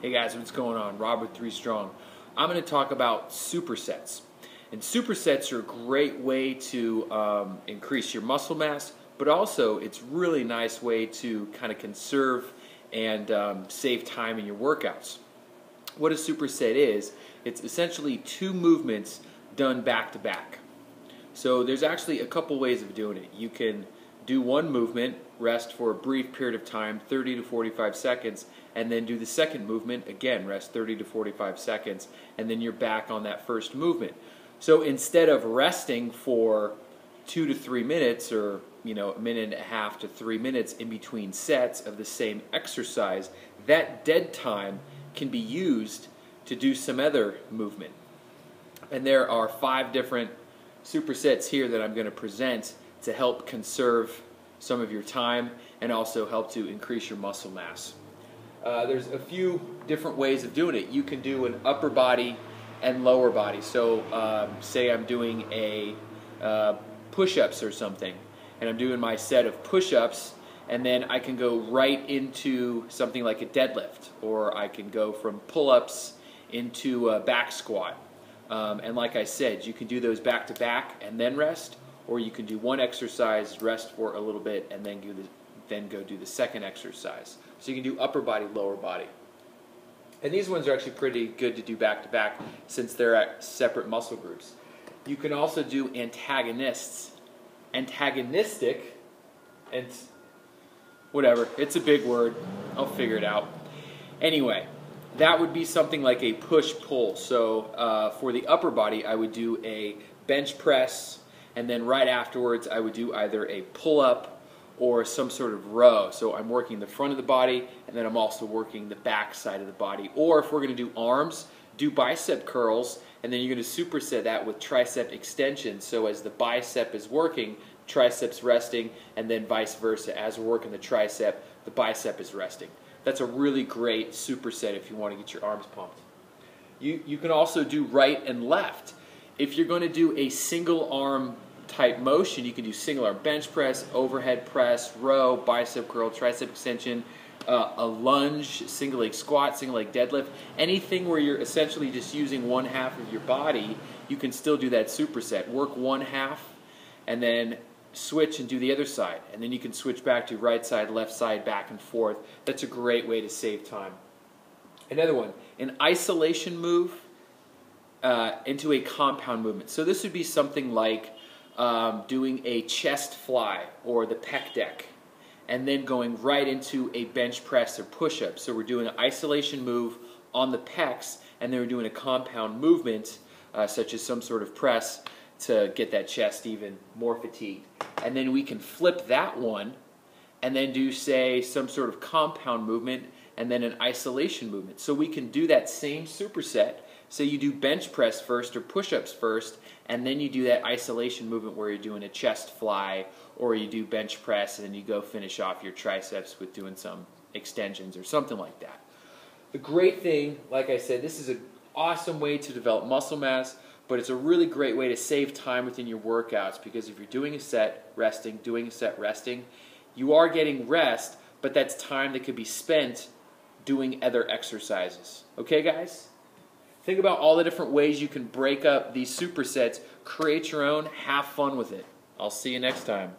Hey guys, what's going on? Rob with 3STRONG. I'm going to talk about supersets. And supersets are a great way to increase your muscle mass, but also it's really nice way to kind of conserve and save time in your workouts. What a superset is, it's essentially two movements done back to back. So there's actually a couple ways of doing it. You can do one movement, rest for a brief period of time, 30 to 45 seconds, and then do the second movement, again, rest 30 to 45 seconds, and then you're back on that first movement. So instead of resting for 2 to 3 minutes, or a minute and a half to 3 minutes in between sets of the same exercise, that dead time can be used to do some other movement. And there are 5 different supersets here that I'm going to present to help conserve some of your time and also help to increase your muscle mass. There's a few different ways of doing it. You can do an upper body and lower body. So say I'm doing a push-ups or something, and I'm doing my set of push-ups, and then I can go right into something like a deadlift, or I can go from pull-ups into a back squat. And like I said, you can do those back to back and then rest, or you can do one exercise, rest for a little bit, and then go do the second exercise. So you can do upper body, lower body. And these ones are actually pretty good to do back to back since they're at separate muscle groups. You can also do antagonistic, and whatever, it's a big word, I'll figure it out. Anyway, that would be something like a push-pull. So for the upper body, I would do a bench press, and then right afterwards I would do either a pull-up or some sort of row. So I'm working the front of the body, and then I'm also working the back side of the body. Or if we're going to do arms, do bicep curls, and then you're going to superset that with tricep extensions. So as the bicep is working, triceps resting, and then vice versa. As we're working the tricep, the bicep is resting. That's a really great superset if you want to get your arms pumped. You can also do right and left. If you're going to do a single arm type motion, you can do single arm bench press, overhead press, row, bicep curl, tricep extension, a lunge, single leg squat, single leg deadlift. Anything where you're essentially just using one half of your body, you can still do that superset. Work one half and then switch and do the other side. And then you can switch back to right side, left side, back and forth. That's a great way to save time. Another one, an isolation move into a compound movement. So this would be something like doing a chest fly or the pec deck, and then going right into a bench press or push-up. So we're doing an isolation move on the pecs, and then we're doing a compound movement such as some sort of press to get that chest even more fatigued. And then we can flip that one and then do, say, some sort of compound movement and then an isolation movement. So we can do that same superset. So you do bench press first or push-ups first, and then you do that isolation movement where you're doing a chest fly, or you do bench press and then you go finish off your triceps with doing some extensions or something like that. The great thing, like I said, this is an awesome way to develop muscle mass, but it's a really great way to save time within your workouts, because if you're doing a set, resting, doing a set, resting, you are getting rest, but that's time that could be spent doing other exercises. Okay, guys? Think about all the different ways you can break up these supersets, create your own, have fun with it. I'll see you next time.